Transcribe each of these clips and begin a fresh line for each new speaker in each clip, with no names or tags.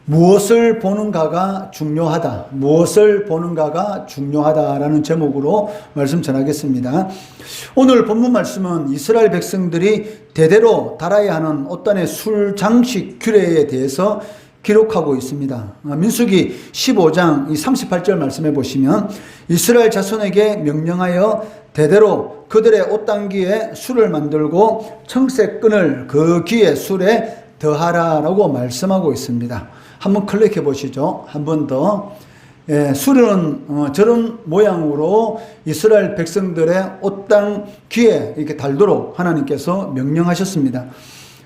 무엇을 보는가가 중요하다. 무엇을 보는가가 중요하다라는 제목으로 말씀 전하겠습니다. 오늘 본문 말씀은 이스라엘 백성들이 대대로 달아야 하는 어떤 술 장식 규례에 대해서 기록하고 있습니다. 민수기 15장 38절 말씀해 보시면 이스라엘 자손에게 명령하여 대대로 그들의 옷단기에 술을 만들고 청색끈을 그 기의 술에 더하라라고 말씀하고 있습니다. 한번 클릭해 보시죠. 한 번 더. 술은 저런 모양으로 이스라엘 백성들의 옷당 귀에 이렇게 달도록 하나님께서 명령하셨습니다.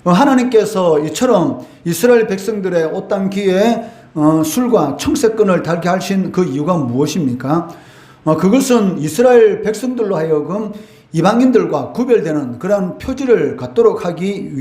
하나님께서 이처럼 이스라엘 백성들의 옷당 귀에 술과 청색끈을 달게 하신 그 이유가 무엇입니까? 그것은 이스라엘 백성들로 하여금 이방인들과 구별되는 그러한 표지를 갖도록 하기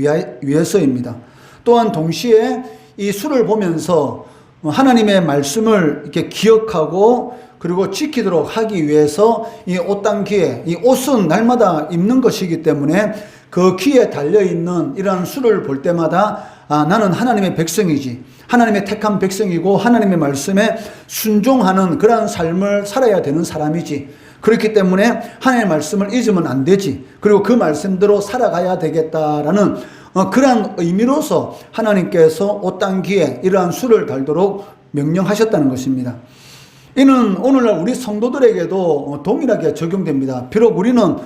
위해서입니다. 또한 동시에 이 술을 보면서 하나님의 말씀을 이렇게 기억하고 그리고 지키도록 하기 위해서 이 옷당 귀에, 이 옷은 날마다 입는 것이기 때문에 그 귀에 달려있는 이러한 술을 볼 때마다 나는 하나님의 백성이지, 하나님의 택한 백성이고 하나님의 말씀에 순종하는 그러한 삶을 살아야 되는 사람이지, 그렇기 때문에 하나님의 말씀을 잊으면 안 되지, 그리고 그 말씀대로 살아가야 되겠다라는 그러한 의미로서 하나님께서 옷당 귀에 이러한 술을 달도록 명령하셨다는 것입니다. 이는 오늘날 우리 성도들에게도 동일하게 적용됩니다. 비록 우리는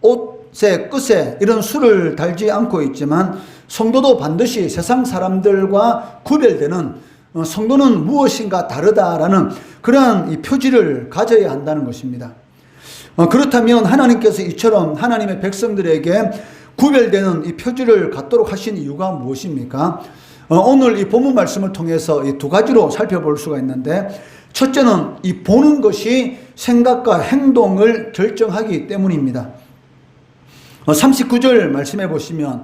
옷에 끝에 이런 술을 달지 않고 있지만 성도도 반드시 세상 사람들과 구별되는 성도는 무엇인가 다르다라는 그러한 이 표지를 가져야 한다는 것입니다. 그렇다면 하나님께서 이처럼 하나님의 백성들에게 구별되는 이 표지를 갖도록 하신 이유가 무엇입니까? 오늘 이 본문 말씀을 통해서 이 두 가지로 살펴볼 수가 있는데, 첫째는 이 보는 것이 생각과 행동을 결정하기 때문입니다. 39절 말씀해 보시면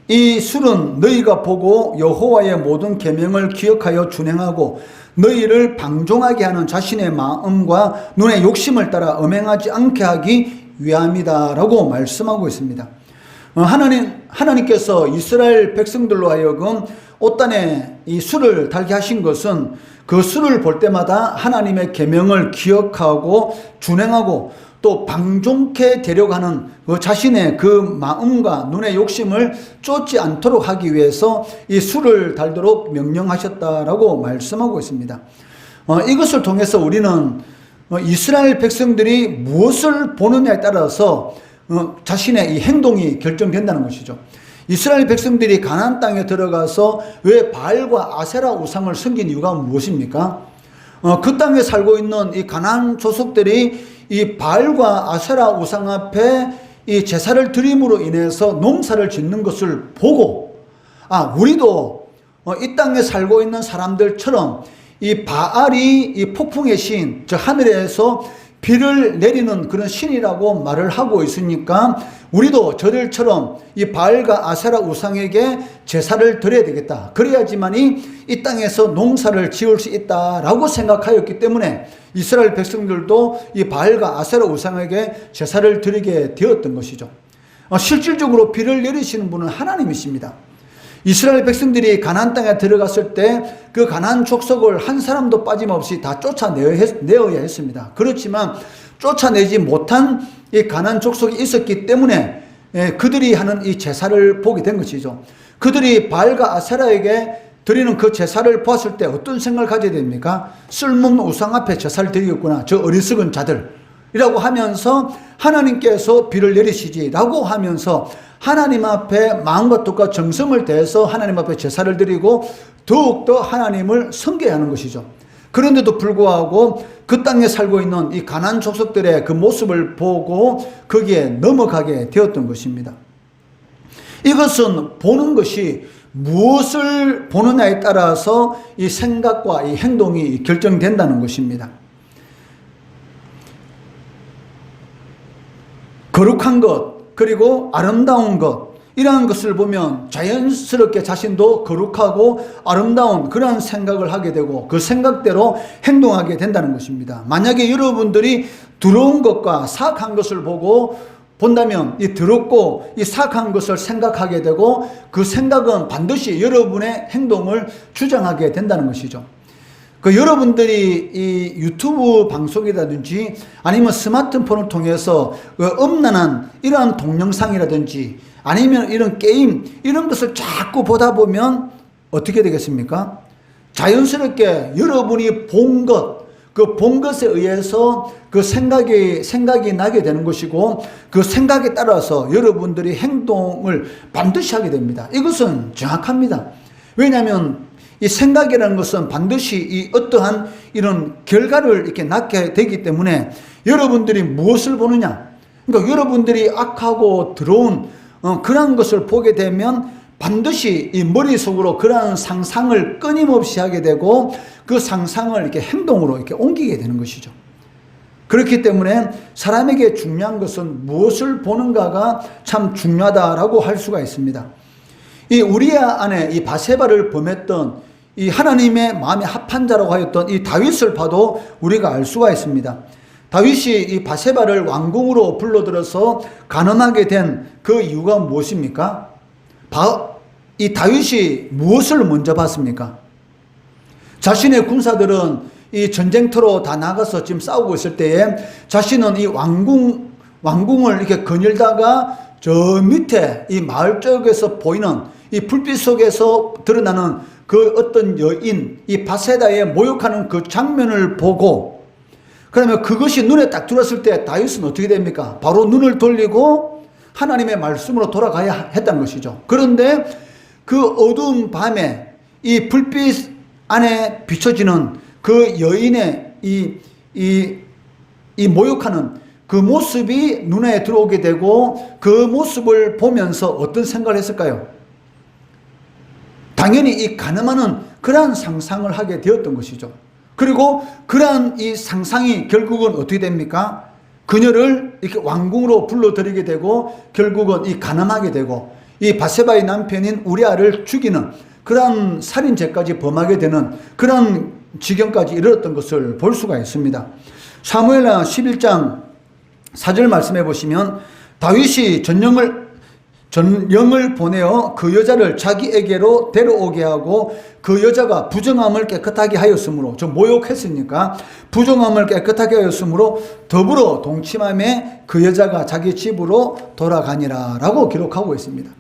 이 술은 너희가 보고 여호와의 모든 계명을 기억하여 준행하고 너희를 방종하게 하는 자신의 마음과 눈의 욕심을 따라 음행하지 않게 하기 위함이다 라고 말씀하고 있습니다. 하나님께서 이스라엘 백성들로 하여금 옷단에 이 술을 달게 하신 것은 그 술을 볼 때마다 하나님의 계명을 기억하고 준행하고 또 방종케 되려고 하는 그 자신의 그 마음과 눈의 욕심을 쫓지 않도록 하기 위해서 이 술을 달도록 명령하셨다라고 말씀하고 있습니다. 이것을 통해서 우리는 이스라엘 백성들이 무엇을 보느냐에 따라서 자신의 이 행동이 결정된다는 것이죠. 이스라엘 백성들이 가나안 땅에 들어가서 왜 바알과 아세라 우상을 섬긴 이유가 무엇입니까? 그 땅에 살고 있는 이 가나안 족속들이 이 바알과 아세라 우상 앞에 이 제사를 드림으로 인해서 농사를 짓는 것을 보고, 우리도 이 땅에 살고 있는 사람들처럼 이 바알이 이 폭풍의 신, 저 하늘에서 비를 내리는 그런 신이라고 말을 하고 있으니까 우리도 저들처럼 이 바알과 아세라 우상에게 제사를 드려야 되겠다. 그래야지만이 이 땅에서 농사를 지을 수 있다라고 생각하였기 때문에 이스라엘 백성들도 이 바알과 아세라 우상에게 제사를 드리게 되었던 것이죠. 실질적으로 비를 내리시는 분은 하나님이십니다. 이스라엘 백성들이 가나안 땅에 들어갔을 때 그 가나안 족속을 한 사람도 빠짐없이 다 쫓아내어야 했습니다. 그렇지만 쫓아내지 못한 이 가나안 족속이 있었기 때문에 그들이 하는 이 제사를 보게 된 것이죠. 그들이 바알과 아세라에게 드리는 그 제사를 보았을 때 어떤 생각을 가져야 됩니까? 쓸모없는 우상 앞에 제사를 드리겠구나, 저 어리석은 자들이라고 하면서 하나님께서 비를 내리시지라고 하면서 하나님 앞에 마음과 뜻과 정성을 다해서 하나님 앞에 제사를 드리고 더욱더 하나님을 섬겨야 하는 것이죠. 그런데도 불구하고 그 땅에 살고 있는 이 가나안 족속들의 그 모습을 보고 거기에 넘어가게 되었던 것입니다. 이것은 보는 것이 무엇을 보느냐에 따라서 이 생각과 이 행동이 결정된다는 것입니다. 거룩한 것, 그리고 아름다운 것, 이러한 것을 보면 자연스럽게 자신도 거룩하고 아름다운 그러한 생각을 하게 되고 그 생각대로 행동하게 된다는 것입니다. 만약에 여러분들이 더러운 것과 사악한 것을 보고 본다면 이 더럽고 이 사악한 것을 생각하게 되고 그 생각은 반드시 여러분의 행동을 주장하게 된다는 것이죠. 그 여러분들이 이 유튜브 방송이라든지 아니면 스마트폰을 통해서 그 음란한 이러한 동영상이라든지 아니면 이런 게임 이런 것을 자꾸 보다 보면 어떻게 되겠습니까? 자연스럽게 여러분이 본 것, 그 본 것에 의해서 그 생각이 나게 되는 것이고 그 생각에 따라서 여러분들이 행동을 반드시 하게 됩니다. 이것은 정확합니다. 왜냐하면 이 생각이라는 것은 반드시 이 어떠한 이런 결과를 이렇게 낳게 되기 때문에 여러분들이 무엇을 보느냐. 그러니까 여러분들이 악하고 더러운 그런 것을 보게 되면 반드시 이 머릿속으로 그러한 상상을 끊임없이 하게 되고 그 상상을 이렇게 행동으로 이렇게 옮기게 되는 것이죠. 그렇기 때문에 사람에게 중요한 것은 무엇을 보는가가 참 중요하다라고 할 수가 있습니다. 이 우리아 안에 이 바세바를 범했던 이 하나님의 마음에 합한 자라고 하였던 이 다윗을 봐도 우리가 알 수가 있습니다. 다윗이 이 바세바를 왕궁으로 불러들여서 간음하게 된 그 이유가 무엇입니까? 이 다윗이 무엇을 먼저 봤습니까? 자신의 군사들은 이 전쟁터로 다 나가서 지금 싸우고 있을 때에 자신은 이 왕궁을 이렇게 거닐다가 저 밑에 이 마을 쪽에서 보이는 이 불빛 속에서 드러나는 그 어떤 여인, 이 바세다에 모욕하는 그 장면을 보고 그러면 그것이 눈에 딱 들었을 때 다윗은 어떻게 됩니까? 바로 눈을 돌리고 하나님의 말씀으로 돌아가야 했다는 것이죠. 그런데 그 어두운 밤에 이 불빛 안에 비춰지는 그 여인의 이 모욕하는 그 모습이 눈에 들어오게 되고 그 모습을 보면서 어떤 생각을 했을까요? 당연히 이 간음하는 그러한 상상을 하게 되었던 것이죠. 그리고 그러한 이 상상이 결국은 어떻게 됩니까? 그녀를 이렇게 왕궁으로 불러들이게 되고 결국은 이 간음하게 되고 이 바세바의 남편인 우리아를 죽이는 그러한 살인죄까지 범하게 되는 그런 지경까지 이르렀던 것을 볼 수가 있습니다. 사무엘하 11장 4절 말씀해 보시면 다윗이 전령을 보내어 그 여자를 자기에게로 데려오게 하고 그 여자가 부정함을 깨끗하게 하였으므로 저 모욕했으니까 부정함을 깨끗하게 하였으므로 더불어 동침함에 그 여자가 자기 집으로 돌아가니라 라고 기록하고 있습니다.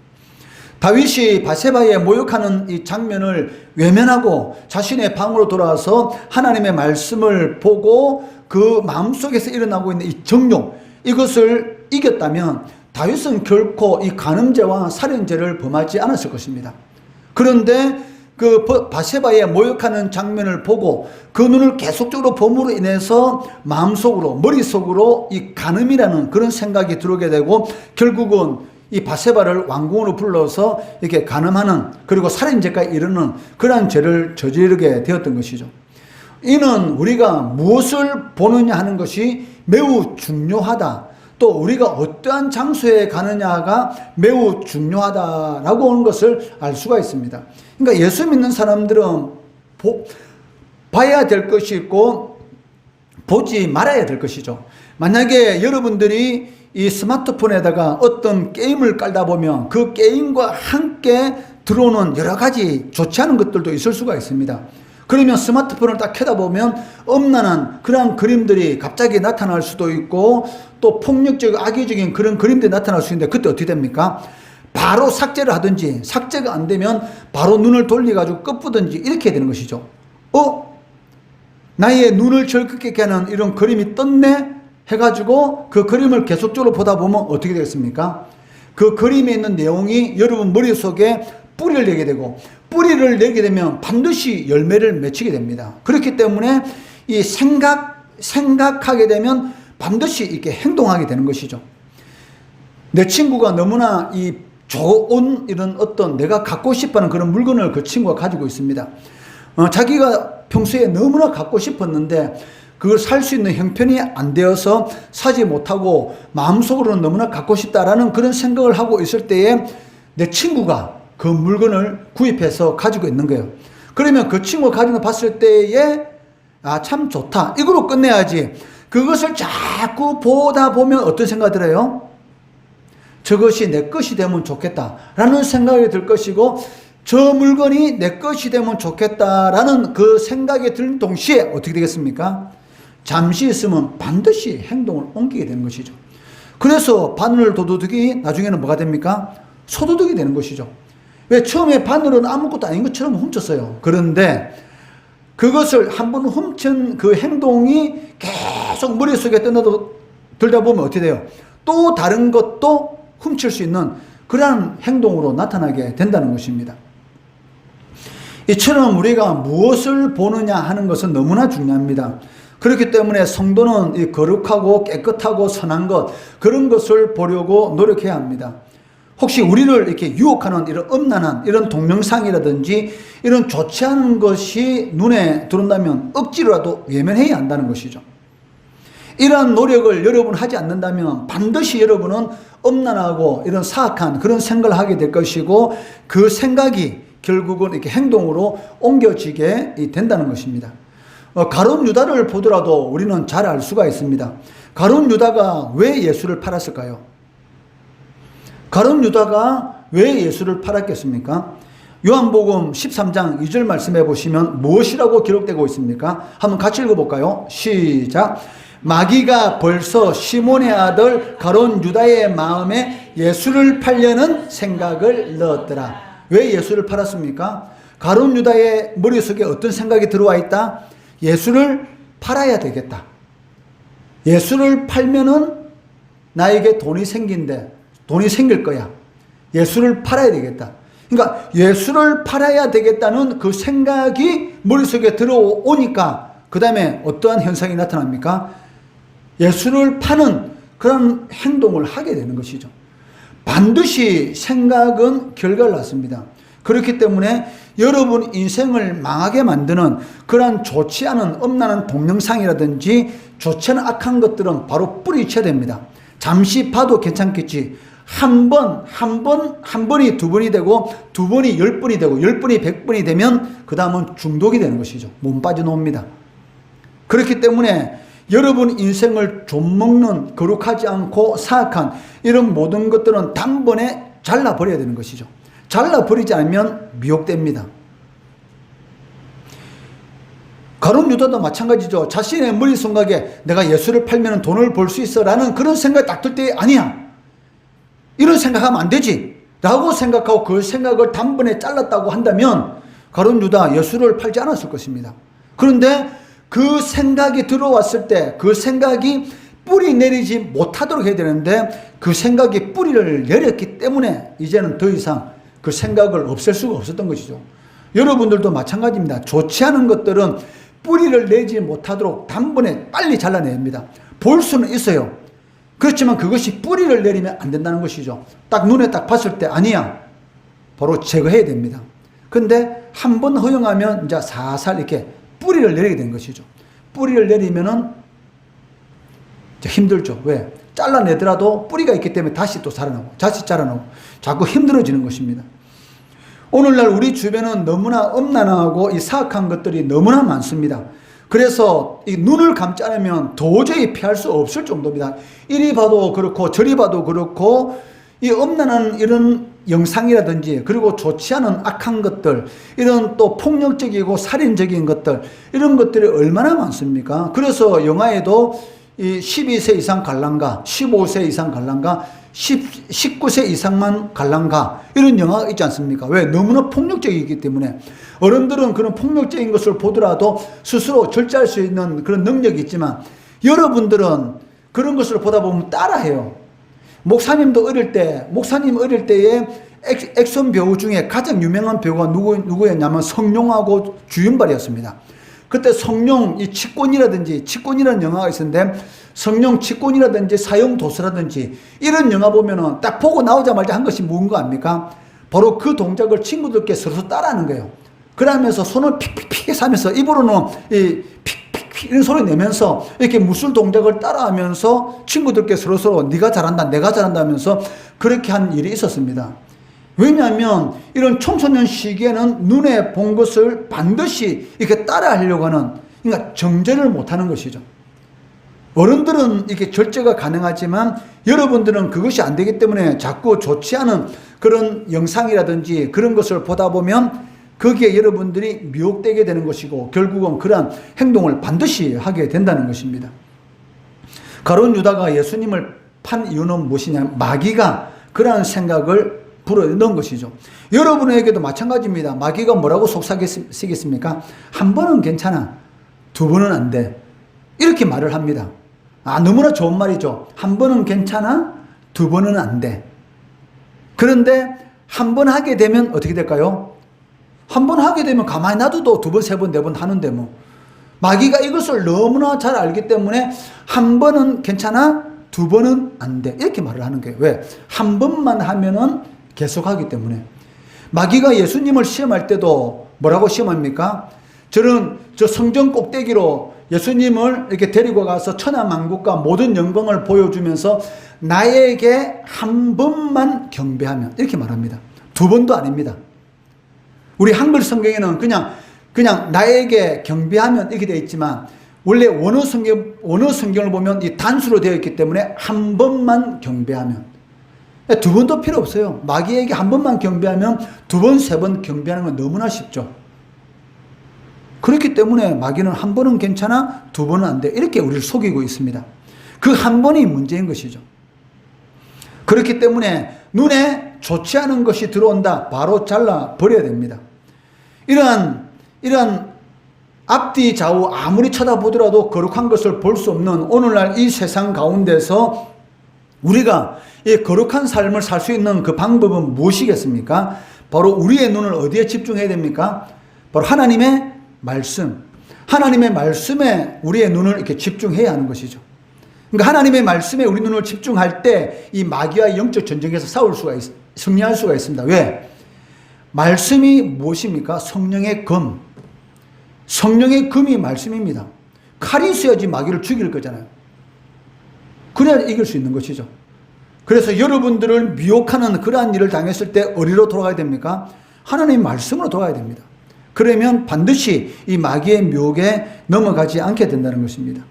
다윗이 바세바에 모욕하는 이 장면을 외면하고 자신의 방으로 돌아와서 하나님의 말씀을 보고 그 마음속에서 일어나고 있는 이 정욕 이것을 이겼다면 다윗은 결코 이 간음죄와 살인죄를 범하지 않았을 것입니다. 그런데 그 바세바에 모욕하는 장면을 보고 그 눈을 계속적으로 범으로 인해서 마음속으로 머릿속으로 이 간음이라는 그런 생각이 들어오게 되고 결국은 이 바세바를 왕궁으로 불러서 이렇게 간음하는 그리고 살인죄까지 이르는 그러한 죄를 저지르게 되었던 것이죠. 이는 우리가 무엇을 보느냐 하는 것이 매우 중요하다. 또 우리가 어떠한 장소에 가느냐가 매우 중요하다라고 하는 것을 알 수가 있습니다. 그러니까 예수 믿는 사람들은 봐야 될 것이 있고 보지 말아야 될 것이죠. 만약에 여러분들이 이 스마트폰에다가 어떤 게임을 깔다 보면 그 게임과 함께 들어오는 여러 가지 좋지 않은 것들도 있을 수가 있습니다. 그러면 스마트폰을 딱 켜다 보면 엄란한 그러한 그림들이 갑자기 나타날 수도 있고 또 폭력적 악의적인 그런 그림들이 나타날 수 있는데 그때 어떻게 됩니까? 바로 삭제를 하든지 삭제가 안 되면 바로 눈을 돌려가지고 끄푸든지 이렇게 되는 것이죠. 나의 눈을 절극게 하는 이런 그림이 떴네? 해가지고 그 그림을 계속적으로 보다 보면 어떻게 되겠습니까? 그 그림에 있는 내용이 여러분 머릿속에 뿌리를 내게 되고 뿌리를 내게 되면 반드시 열매를 맺히게 됩니다. 그렇기 때문에 이 생각하게 되면 반드시 이렇게 행동하게 되는 것이죠. 내 친구가 너무나 이 좋은 이런 어떤 내가 갖고 싶어하는 그런 물건을 그 친구가 가지고 있습니다. 자기가 평소에 너무나 갖고 싶었는데 그걸 살 수 있는 형편이 안 되어서 사지 못하고 마음속으로는 너무나 갖고 싶다라는 그런 생각을 하고 있을 때에 내 친구가 그 물건을 구입해서 가지고 있는 거예요. 그러면 그 친구가 가지고 봤을 때에 참 좋다. 이걸로 끝내야지. 그것을 자꾸 보다 보면 어떤 생각이 들어요? 저것이 내 것이 되면 좋겠다라는 생각이 들 것이고, 저 물건이 내 것이 되면 좋겠다라는 그 생각이 들 동시에 어떻게 되겠습니까? 잠시 있으면 반드시 행동을 옮기게 되는 것이죠. 그래서 바늘 도둑이 나중에는 뭐가 됩니까? 소도둑이 되는 것이죠. 왜? 처음에 바늘은 아무것도 아닌 것처럼 훔쳤어요. 그런데 그것을 한번 훔친 그 행동이 계속 머릿속에 들다 보면 어떻게 돼요? 또 다른 것도 훔칠 수 있는 그러한 행동으로 나타나게 된다는 것입니다. 이처럼 우리가 무엇을 보느냐 하는 것은 너무나 중요합니다. 그렇기 때문에 성도는 이 거룩하고 깨끗하고 선한 것, 그런 것을 보려고 노력해야 합니다. 혹시 우리를 이렇게 유혹하는 이런 음란한 이런 동영상이라든지 이런 좋지 않은 것이 눈에 들어온다면 억지로라도 외면해야 한다는 것이죠. 이러한 노력을 여러분 하지 않는다면 반드시 여러분은 음란하고 이런 사악한 그런 생각을 하게 될 것이고, 그 생각이 결국은 이렇게 행동으로 옮겨지게 된다는 것입니다. 가룟 유다를 보더라도 우리는 잘 알 수가 있습니다. 가룟 유다가 왜 예수를 팔았을까요? 가룟 유다가 왜 예수를 팔았겠습니까? 요한복음 13장 2절 말씀해 보시면 무엇이라고 기록되고 있습니까? 한번 같이 읽어볼까요? 시작. 마귀가 벌써 시몬의 아들 가룟 유다의 마음에 예수를 팔려는 생각을 넣었더라. 왜 예수를 팔았습니까? 가룟 유다의 머릿속에 어떤 생각이 들어와 있다? 예수를 팔아야 되겠다. 예수를 팔면은 나에게 돈이 생길 거야. 예수를 팔아야 되겠다. 그러니까 예수를 팔아야 되겠다는 그 생각이 머릿속에 들어오니까 그 다음에 어떠한 현상이 나타납니까? 예수를 파는 그런 행동을 하게 되는 것이죠. 반드시 생각은 결과를 낳습니다. 그렇기 때문에 여러분 인생을 망하게 만드는 그러한 좋지 않은 음란한 동영상이라든지 좋지 않은 악한 것들은 바로 뿌리쳐야 됩니다. 잠시 봐도 괜찮겠지. 한 번이 두 번이 되고, 두 번이 10번이 되고, 10번이 100번이 되면 그 다음은 중독이 되는 것이죠. 몸 빠져놓습니다. 그렇기 때문에 여러분 인생을 좀먹는 거룩하지 않고 사악한 이런 모든 것들은 단번에 잘라버려야 되는 것이죠. 잘라버리지 않으면 미혹됩니다. 가룟 유다도 마찬가지죠. 자신의 머릿속에 내가 예수를 팔면 돈을 벌 수 있어 라는 그런 생각이 딱 들 때 아니야, 이런 생각하면 안 되지 라고 생각하고 그 생각을 단번에 잘랐다고 한다면 가룟 유다 예수를 팔지 않았을 것입니다. 그런데 그 생각이 들어왔을 때 그 생각이 뿌리 내리지 못하도록 해야 되는데, 그 생각이 뿌리를 내렸기 때문에 이제는 더 이상 그 생각을 없앨 수가 없었던 것이죠. 여러분들도 마찬가지입니다. 좋지 않은 것들은 뿌리를 내지 못하도록 단번에 빨리 잘라냅니다. 볼 수는 있어요. 그렇지만 그것이 뿌리를 내리면 안 된다는 것이죠. 딱 눈에 딱 봤을 때 아니야, 바로 제거해야 됩니다. 근데 한 번 허용하면 이제 살살 이렇게 뿌리를 내리게 된 것이죠. 뿌리를 내리면은 힘들죠. 왜? 잘라내더라도 뿌리가 있기 때문에 다시 또 자라나고, 다시 자라나고, 자꾸 힘들어지는 것입니다. 오늘날 우리 주변은 너무나 음란하고 이 사악한 것들이 너무나 많습니다. 그래서 이 눈을 감지 않으면 도저히 피할 수 없을 정도입니다. 이리 봐도 그렇고 저리 봐도 그렇고, 이 음란한 이런 영상이라든지, 그리고 좋지 않은 악한 것들, 이런 또 폭력적이고 살인적인 것들, 이런 것들이 얼마나 많습니까? 그래서 영화에도 이 12세 이상 관람가, 15세 이상 관람가, 19세 이상만 관람가, 이런 영화가 있지 않습니까? 왜? 너무나 폭력적이기 때문에. 어른들은 그런 폭력적인 것을 보더라도 스스로 절제할 수 있는 그런 능력이 있지만, 여러분들은 그런 것을 보다 보면 따라해요. 목사님 어릴 때에 액션 배우 중에 가장 유명한 배우가 누구였냐면 성룡하고 주윤발이었습니다. 그때 성룡, 이 치권이라는 영화가 있었는데, 성룡 치권이라든지 사형도수라든지 이런 영화 보면은 딱 보고 나오자마자 한 것이 뭔가 압니까? 바로 그 동작을 친구들께 서로 따라하는 거예요. 그러면서 손을 픽픽픽 하면서 입으로는 이 픽픽픽 이런 소리 내면서 이렇게 무술 동작을 따라하면서 친구들께 서로 네가 잘한다, 내가 잘한다 하면서 그렇게 한 일이 있었습니다. 왜냐하면 이런 청소년 시기에는 눈에 본 것을 반드시 이렇게 따라하려고 하는, 그러니까 정제를 못하는 것이죠. 어른들은 이게 절제가 가능하지만 여러분들은 그것이 안 되기 때문에 자꾸 좋지 않은 그런 영상이라든지 그런 것을 보다 보면 거기에 여러분들이 미혹되게 되는 것이고 결국은 그러한 행동을 반드시 하게 된다는 것입니다. 가룟 유다가 예수님을 판 이유는 무엇이냐? 마귀가 그러한 생각을 불어넣은 것이죠. 여러분에게도 마찬가지입니다. 마귀가 뭐라고 속삭이겠습니까? 한 번은 괜찮아, 두 번은 안 돼. 이렇게 말을 합니다. 너무나 좋은 말이죠. 한 번은 괜찮아, 두 번은 안 돼. 그런데 한 번 하게 되면 어떻게 될까요? 한 번 하게 되면 가만히 놔둬도 두 번, 세 번, 네 번 하는데 뭐. 마귀가 이것을 너무나 잘 알기 때문에 한 번은 괜찮아, 두 번은 안 돼. 이렇게 말을 하는 거예요. 왜? 한 번만 하면은 계속 하기 때문에. 마귀가 예수님을 시험할 때도 뭐라고 시험합니까? 저 성전 꼭대기로 예수님을 이렇게 데리고 가서 천하만국과 모든 영광을 보여주면서 나에게 한 번만 경배하면, 이렇게 말합니다. 두 번도 아닙니다. 우리 한글 성경에는 그냥 나에게 경배하면 이렇게 되어 있지만 원래 원어 성경을 보면 이 단수로 되어 있기 때문에 한 번만 경배하면, 두 번도 필요 없어요. 마귀에게 한 번만 경배하면 두 번, 세 번 경배하는 건 너무나 쉽죠. 그렇기 때문에 마귀는 한 번은 괜찮아, 두 번은 안 돼. 이렇게 우리를 속이고 있습니다. 그 한 번이 문제인 것이죠. 그렇기 때문에 눈에 좋지 않은 것이 들어온다, 바로 잘라 버려야 됩니다. 이러한 앞뒤 좌우 아무리 쳐다보더라도 거룩한 것을 볼 수 없는 오늘날 이 세상 가운데서 우리가 이 거룩한 삶을 살 수 있는 그 방법은 무엇이겠습니까? 바로 우리의 눈을 어디에 집중해야 됩니까? 바로 하나님의 말씀. 하나님의 말씀에 우리의 눈을 이렇게 집중해야 하는 것이죠. 그러니까 하나님의 말씀에 우리 눈을 집중할 때 이 마귀와 영적 전쟁에서 승리할 수가 있습니다. 왜? 말씀이 무엇입니까? 성령의 검. 성령의 검이 말씀입니다. 칼이 있어야지 마귀를 죽일 거잖아요. 그래야 이길 수 있는 것이죠. 그래서 여러분들을 미혹하는 그러한 일을 당했을 때 어디로 돌아가야 됩니까? 하나님의 말씀으로 돌아가야 됩니다. 그러면 반드시 이 마귀의 미혹에 넘어가지 않게 된다는 것입니다.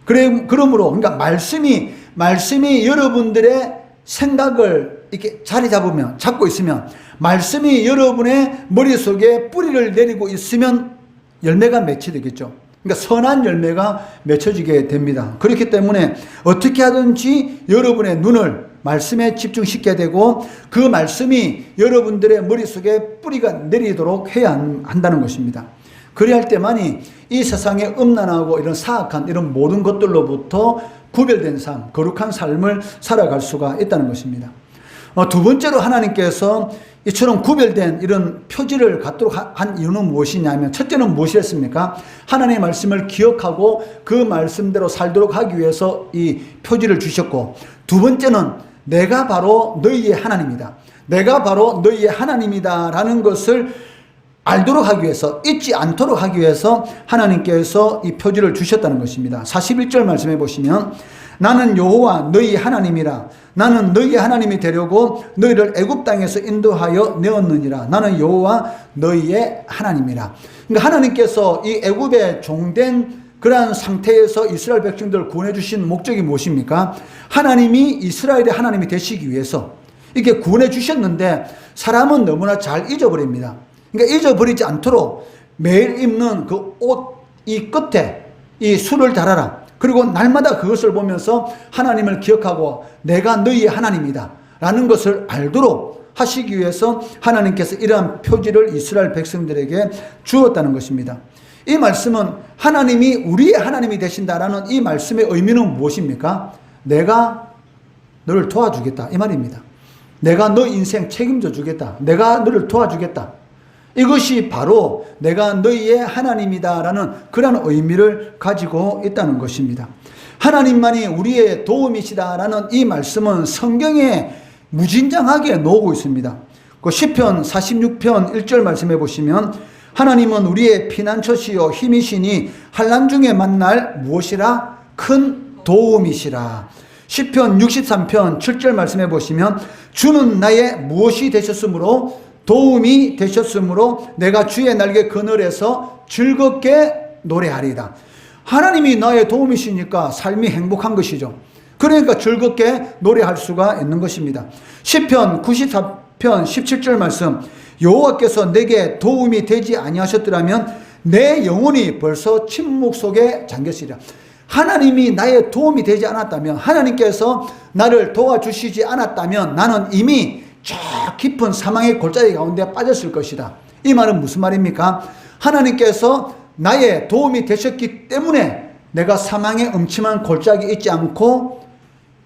그러므로 그러니까 말씀이 여러분들의 생각을 이렇게 잡고 있으면, 말씀이 여러분의 머릿속에 뿌리를 내리고 있으면 열매가 맺히되겠죠. 그러니까 선한 열매가 맺혀지게 됩니다. 그렇기 때문에 어떻게 하든지 여러분의 눈을 말씀에 집중시켜야 되고 그 말씀이 여러분들의 머릿속에 뿌리가 내리도록 해야 한다는 것입니다. 그래야 할 때만이 이 세상의 음란하고 이런 사악한 이런 모든 것들로부터 구별된 삶, 거룩한 삶을 살아갈 수가 있다는 것입니다. 두 번째로 하나님께서 이처럼 구별된 이런 표지를 갖도록 한 이유는 무엇이냐면, 첫째는 무엇이었습니까? 하나님의 말씀을 기억하고 그 말씀대로 살도록 하기 위해서 이 표지를 주셨고, 두 번째는 내가 바로 너희의 하나님이다. 내가 바로 너희의 하나님이다 라는 것을 알도록 하기 위해서, 잊지 않도록 하기 위해서 하나님께서 이 표지를 주셨다는 것입니다. 41절 말씀해 보시면, 나는 여호와 너희 하나님이라. 나는 너희 하나님이 되려고 너희를 애굽 땅에서 인도하여 내었느니라. 나는 여호와 너희의 하나님이라. 그러니까 하나님께서 이 애굽에 종된 그러한 상태에서 이스라엘 백성들을 구원해 주신 목적이 무엇입니까? 하나님이 이스라엘의 하나님이 되시기 위해서 이렇게 구원해 주셨는데 사람은 너무나 잘 잊어버립니다. 그러니까 잊어버리지 않도록 매일 입는 그 옷 이 끝에 이 수를 달아라. 그리고 날마다 그것을 보면서 하나님을 기억하고 내가 너희의 하나님이다 라는 것을 알도록 하시기 위해서 하나님께서 이러한 표지를 이스라엘 백성들에게 주었다는 것입니다. 이 말씀은 하나님이 우리의 하나님이 되신다라는 이 말씀의 의미는 무엇입니까? 내가 너를 도와주겠다 이 말입니다. 내가 너 인생 책임져 주겠다. 내가 너를 도와주겠다. 이것이 바로 내가 너희의 하나님이다라는 그런 의미를 가지고 있다는 것입니다. 하나님만이 우리의 도움이시다라는 이 말씀은 성경에 무진장하게 놓고 있습니다. 그 시편 46편 1절 말씀해 보시면, 하나님은 우리의 피난처시요 힘이시니 환난 중에 만날 무엇이라? 큰 도움이시라. 시편 63편 7절 말씀해 보시면, 주는 나의 무엇이 되셨으므로 도움이 되셨으므로 내가 주의 날개 그늘에서 즐겁게 노래하리다. 하나님이 나의 도움이시니까 삶이 행복한 것이죠. 그러니까 즐겁게 노래할 수가 있는 것입니다. 시편 94편 17절 말씀, 여호와께서 내게 도움이 되지 아니하셨더라면 내 영혼이 벌써 침묵 속에 잠겼으리라. 하나님이 나의 도움이 되지 않았다면, 하나님께서 나를 도와주시지 않았다면 나는 이미 저 깊은 사망의 골짜기 가운데 빠졌을 것이다. 이 말은 무슨 말입니까? 하나님께서 나의 도움이 되셨기 때문에 내가 사망의 음침한 골짜기에 있지 않고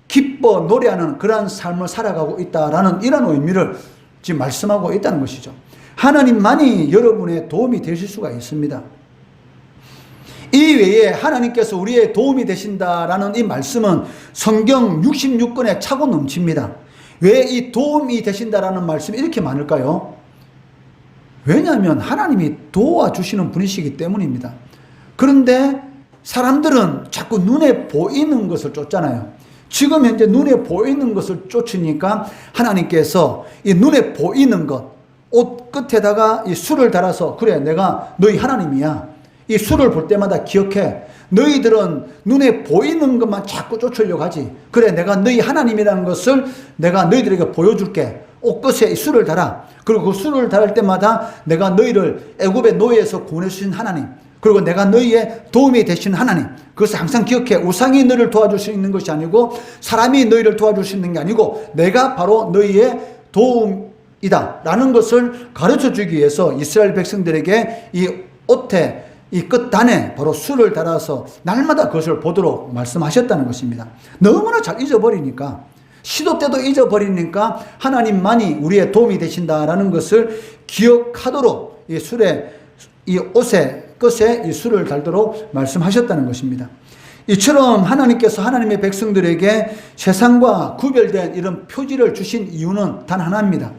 기뻐 노래하는 그러한 삶을 살아가고 있다라는 이런 의미를 지금 말씀하고 있다는 것이죠. 하나님만이 여러분의 도움이 되실 수가 있습니다. 이 외에 하나님께서 우리의 도움이 되신다라는 이 말씀은 성경 66권에 차고 넘칩니다. 왜 이 도움이 되신다라는 말씀이 이렇게 많을까요? 왜냐하면 하나님이 도와주시는 분이시기 때문입니다. 그런데 사람들은 자꾸 눈에 보이는 것을 쫓잖아요. 지금 현재 눈에 보이는 것을 쫓으니까 하나님께서 이 눈에 보이는 것, 옷 끝에다가 이 수를 달아서, 그래 내가 너희 하나님이야, 이 수를 볼 때마다 기억해, 너희들은 눈에 보이는 것만 자꾸 쫓으려고 하지, 그래 내가 너희 하나님이라는 것을 내가 너희들에게 보여줄게, 옷끝에 이 수를 달아. 그리고 그 수를 달을 때마다 내가 너희를 애굽의 노예에서 구원해 주신 하나님, 그리고 내가 너희의 도움이 되신 하나님, 그것을 항상 기억해. 우상이 너희를 도와줄 수 있는 것이 아니고 사람이 너희를 도와줄 수 있는 게 아니고 내가 바로 너희의 도움이다 라는 것을 가르쳐 주기 위해서 이스라엘 백성들에게 이 옷에 이 끝단에 바로 수를 달아서 날마다 그것을 보도록 말씀하셨다는 것입니다. 너무나 잘 잊어버리니까, 시도 때도 잊어버리니까 하나님만이 우리의 도움이 되신다라는 것을 기억하도록 이 술에, 이 옷에 끝에 이 수를 달도록 말씀하셨다는 것입니다. 이처럼 하나님께서 하나님의 백성들에게 세상과 구별된 이런 표지를 주신 이유는 단 하나입니다.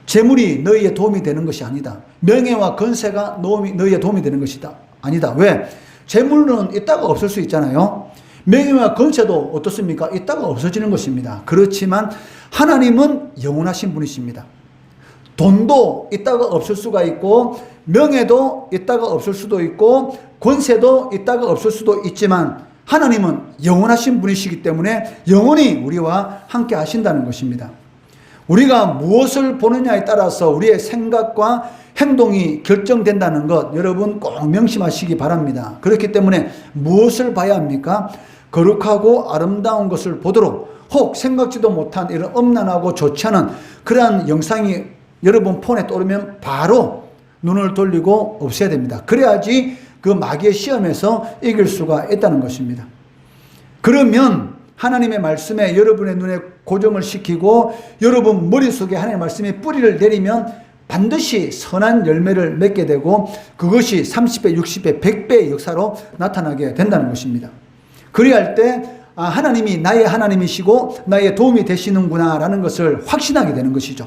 재물이 너희의 도움이 되는 것이 아니다. 명예와 건세가 너희의 도움이 되는 것이다. 아니다. 왜? 재물은 있다가 없을 수 있잖아요. 명예와 건세도 어떻습니까? 있다가 없어지는 것입니다. 그렇지만 하나님은 영원하신 분이십니다. 돈도 있다가 없을 수가 있고, 명예도 있다가 없을 수도 있고, 권세도 있다가 없을 수도 있지만 하나님은 영원하신 분이시기 때문에 영원히 우리와 함께 하신다는 것입니다. 우리가 무엇을 보느냐에 따라서 우리의 생각과 행동이 결정된다는 것, 여러분 꼭 명심하시기 바랍니다. 그렇기 때문에 무엇을 봐야 합니까? 거룩하고 아름다운 것을 보도록, 혹 생각지도 못한 이런 음란하고 좋지 않은 그러한 영상이 여러분 폰에 떠오르면 바로 눈을 돌리고 없애야 됩니다. 그래야지 그 마귀의 시험에서 이길 수가 있다는 것입니다. 그러면 하나님의 말씀에 여러분의 눈에 고정을 시키고 여러분 머릿속에 하나님의 말씀이 뿌리를 내리면 반드시 선한 열매를 맺게 되고 그것이 30배, 60배, 100배의 역사로 나타나게 된다는 것입니다. 그리할 때 하나님이 나의 하나님이시고 나의 도움이 되시는구나 라는 것을 확신하게 되는 것이죠.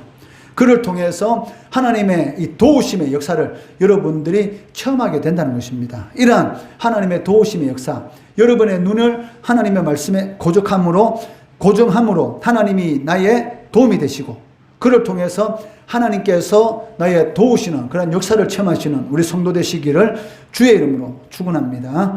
그를 통해서 하나님의 이 도우심의 역사를 여러분들이 체험하게 된다는 것입니다. 이러한 하나님의 도우심의 역사, 여러분의 눈을 하나님의 말씀에 고정함으로 하나님이 나의 도움이 되시고 그를 통해서 하나님께서 나의 도우시는 그런 역사를 체험하시는 우리 성도 되시기를 주의 이름으로 축원합니다.